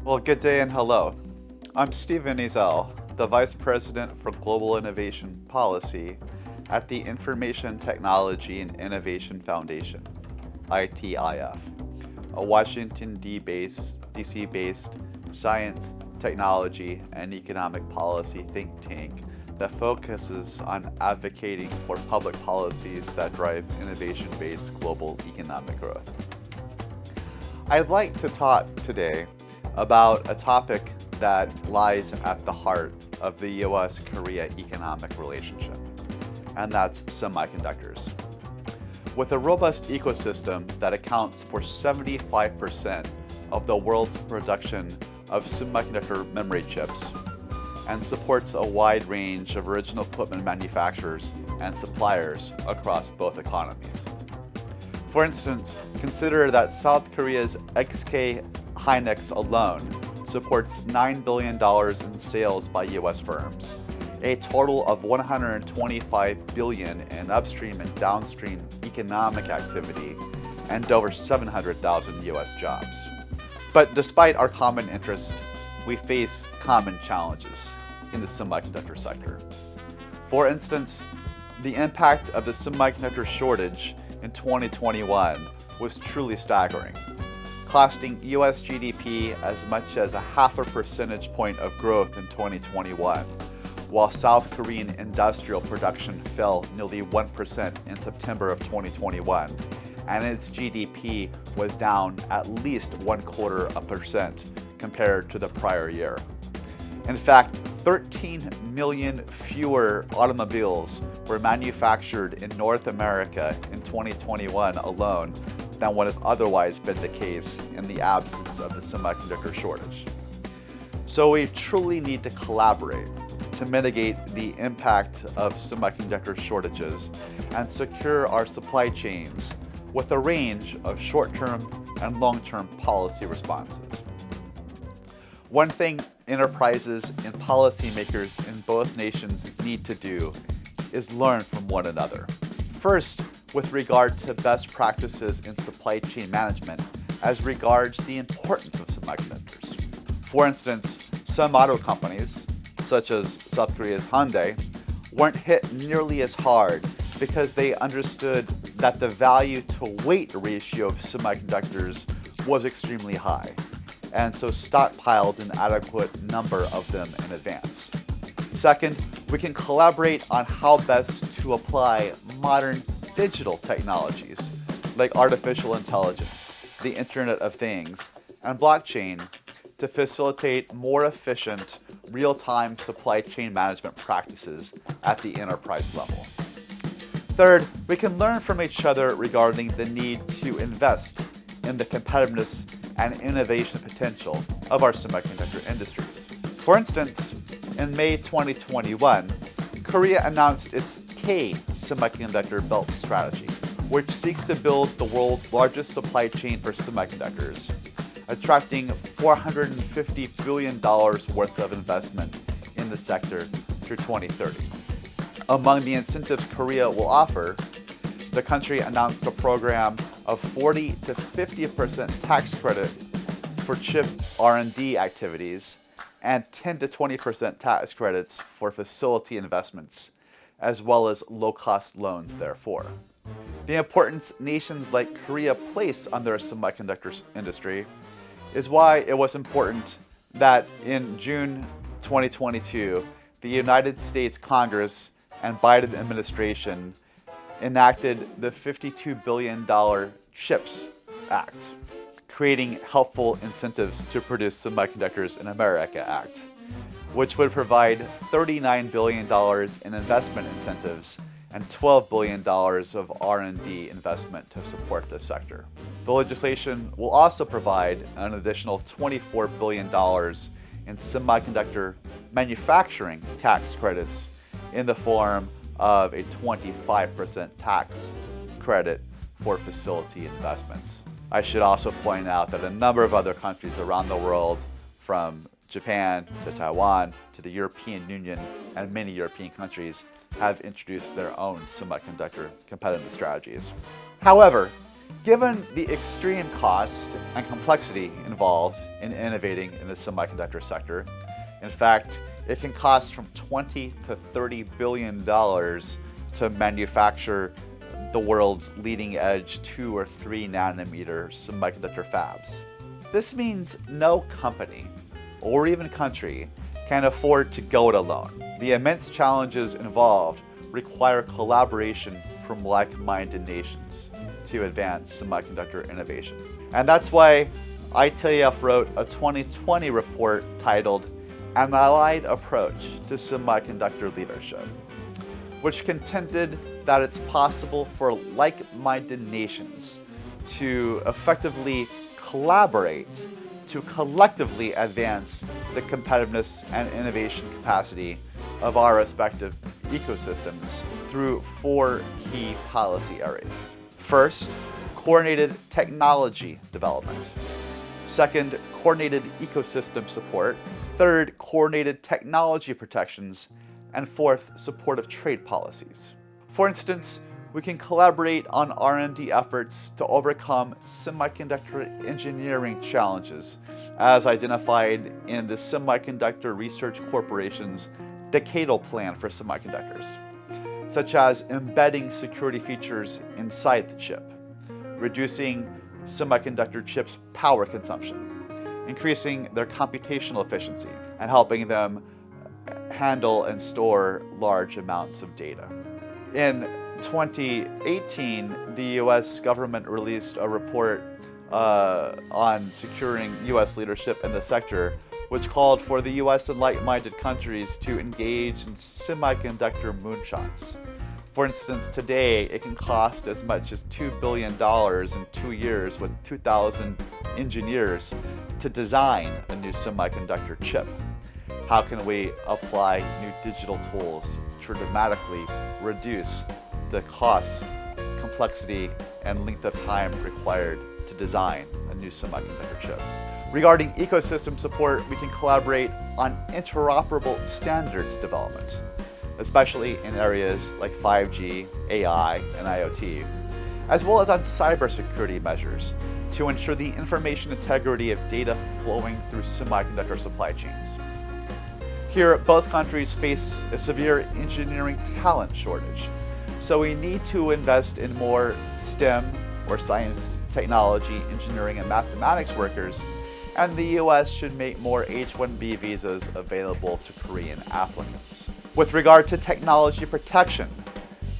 Well, good day and hello. I'm Stephen Ezell, the Vice President for Global Innovation Policy at the Information Technology and Innovation Foundation, ITIF, a Washington, D.C.-based science, technology, and economic policy think tank that focuses on advocating for public policies that drive innovation-based global economic growth. I'd like to talk today about a topic that lies at the heart of the U.S.-Korea economic relationship, and that's semiconductors. With a robust ecosystem that accounts for 75% of the world's production of semiconductor memory chips and supports a wide range of original equipment manufacturers and suppliers across both economies. For instance, consider that South Korea's SK Hynix alone supports $9 billion in sales by U.S. firms, a total of $125 billion in upstream and downstream economic activity, and over 700,000 U.S. jobs. But despite our common interest, we face common challenges in the semiconductor sector. For instance, the impact of the semiconductor shortage in 2021 was truly staggering, costing U.S. GDP as much as 0.5 percentage point of growth in 2021, while South Korean industrial production fell nearly 1% in September of 2021, and its GDP was down at least 0.25% compared to the prior year. In fact, 13 million fewer automobiles were manufactured in North America in 2021 alone than would have otherwise been the case in the absence of the semiconductor shortage. So we truly need to collaborate to mitigate the impact of semiconductor shortages and secure our supply chains with a range of short-term and long-term policy responses. One thing enterprises and policymakers in both nations need to do is learn from one another. First, with regard to best practices in supply chain management as regards the importance of semiconductors. For instance, some auto companies, such as South Korea's Hyundai, weren't hit nearly as hard because they understood that the value to weight ratio of semiconductors was extremely high, and so stockpiled an adequate number of them in advance. Second, we can collaborate on how best to apply modern digital technologies like artificial intelligence, the Internet of Things, and blockchain to facilitate more efficient, real-time supply chain management practices at the enterprise level. Third, we can learn from each other regarding the need to invest in the competitiveness and innovation potential of our semiconductor industries. For instance, in May 2021, Korea announced its K Semiconductor Belt Strategy, which seeks to build the world's largest supply chain for semiconductors, attracting $450 billion worth of investment in the sector through 2030. Among the incentives Korea will offer, the country announced a program of 40 to 50% tax credit for chip R&D activities and 10 to 20% tax credits for facility investments, as well as low-cost loans therefore. The importance nations like Korea place on their semiconductor industry is why it was important that in June 2022, the United States Congress and Biden administration enacted the $52 billion CHIPS Act, creating helpful incentives to produce semiconductors in America Act, which would provide $39 billion in investment incentives and $12 billion of R&D investment to support this sector. The legislation will also provide an additional $24 billion in semiconductor manufacturing tax credits in the form of a 25% tax credit for facility investments. I should also point out that a number of other countries around the world, from Japan to Taiwan to the European Union and many European countries, have introduced their own semiconductor competitive strategies. However, Given the extreme cost and complexity involved in innovating in the semiconductor sector, in fact, it can cost from $20 to $30 billion to manufacture the world's leading edge 2 or 3 nanometer semiconductor fabs. This means no company or even country can afford to go it alone. The immense challenges involved require collaboration from like-minded nations to advance semiconductor innovation. And that's why ITIF wrote a 2020 report titled An Allied Approach to Semiconductor Leadership, which contended that it's possible for like-minded nations to effectively collaborate to collectively advance the competitiveness and innovation capacity of our respective ecosystems through 4 key policy areas. First, coordinated technology development. Second, coordinated ecosystem support. Third, coordinated technology protections. And fourth, supportive trade policies. For instance, we can collaborate on R&D efforts to overcome semiconductor engineering challenges as identified in the Semiconductor Research Corporation's decadal plan for semiconductors, such as embedding security features inside the chip, reducing semiconductor chips' power consumption, increasing their computational efficiency, and helping them handle and store large amounts of data. In 2018, the US government released a report on securing US leadership in the sector, which called for the US and like-minded countries to engage in semiconductor moonshots. For instance, today it can cost as much as $2 billion in 2 years with 2,000 engineers to design a new semiconductor chip. How can we apply new digital tools to dramatically reduce the cost, complexity, and length of time required to design a new semiconductor chip? Regarding ecosystem support, we can collaborate on interoperable standards development, especially in areas like 5G, AI, and IoT, as well as on cybersecurity measures to ensure the information integrity of data flowing through semiconductor supply chains. Here, both countries face a severe engineering talent shortage, so we need to invest in more STEM, or science, technology, engineering, and mathematics workers, and the US should make more H-1B visas available to Korean applicants. With regard to technology protection,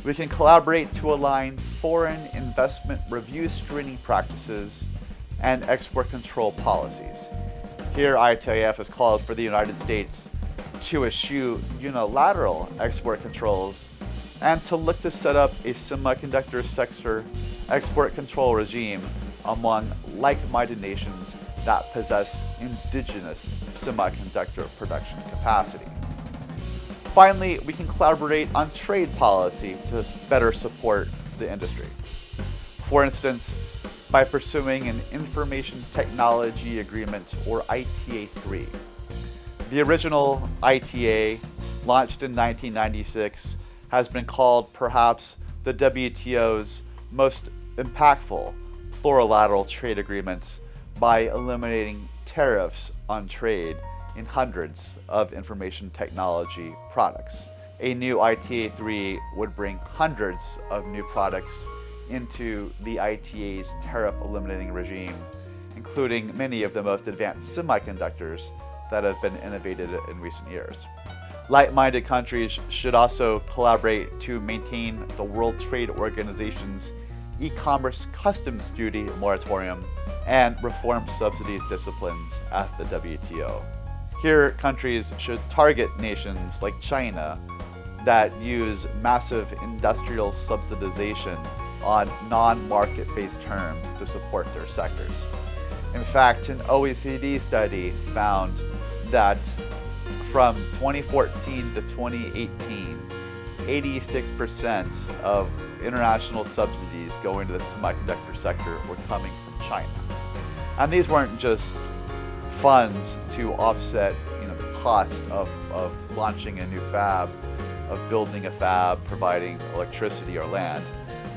we can collaborate to align foreign investment review screening practices and export control policies. Here, ITIF has called for the United States to eschew unilateral export controls and to look to set up a semiconductor sector export control regime among like-minded nations that possess indigenous semiconductor production capacity. Finally, we can collaborate on trade policy to better support the industry. For instance, by pursuing an Information Technology Agreement, or ITA-3. The original ITA, launched in 1996, has been called perhaps the WTO's most impactful plurilateral trade agreement by eliminating tariffs on trade in hundreds of information technology products. A new ITA-3 would bring hundreds of new products into the ITA's tariff eliminating regime, including many of the most advanced semiconductors that have been innovated in recent years. Like-minded countries should also collaborate to maintain the World Trade Organization's e-commerce customs duty moratorium and reform subsidies disciplines at the WTO. Here, countries should target nations like China that use massive industrial subsidization on non-market-based terms to support their sectors. In fact, an OECD study found that from 2014 to 2018, 86% of international subsidies going to the semiconductor sector were coming from China. And these weren't just funds to offset the cost of launching a new fab, of building a fab, providing electricity or land.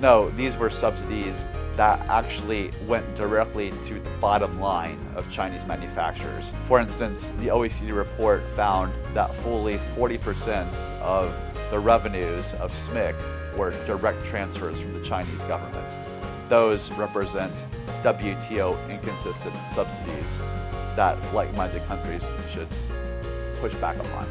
No, these were subsidies that actually went directly to the bottom line of Chinese manufacturers. For instance, the OECD report found that fully 40% of the revenues of SMIC were direct transfers from the Chinese government. Those represent WTO inconsistent subsidies that like-minded countries should push back upon.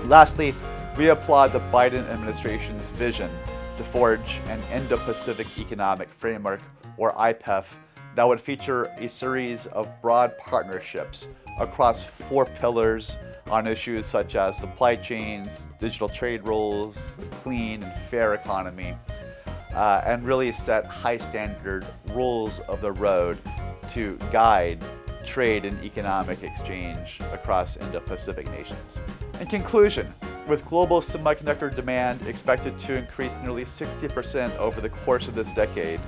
Lastly, we applaud the Biden administration's vision to forge an Indo-Pacific Economic Framework, or IPEF, that would feature a series of broad partnerships across 4 pillars on issues such as supply chains, digital trade rules, clean and fair economy, and really set high standard rules of the road to guide trade and economic exchange across Indo-Pacific nations. In conclusion, with global semiconductor demand expected to increase nearly 60% over the course of this decade,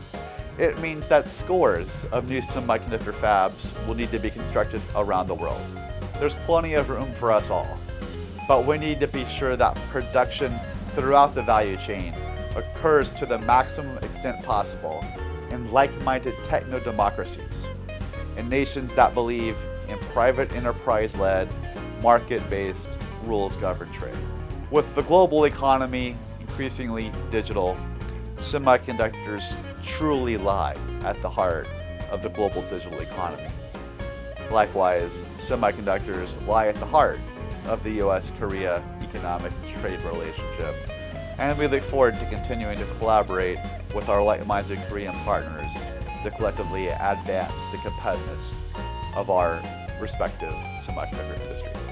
it means that scores of new semiconductor fabs will need to be constructed around the world. There's plenty of room for us all, but we need to be sure that production throughout the value chain occurs to the maximum extent possible in like-minded techno-democracies, in nations that believe in private enterprise-led, market-based, rules-governed trade. With the global economy increasingly digital, semiconductors truly lie at the heart of the global digital economy. Likewise, semiconductors lie at the heart of the US-Korea economic trade relationship, and we look forward to continuing to collaborate with our like-minded Korean partners to collectively advance the competitiveness of our respective semiconductor industries.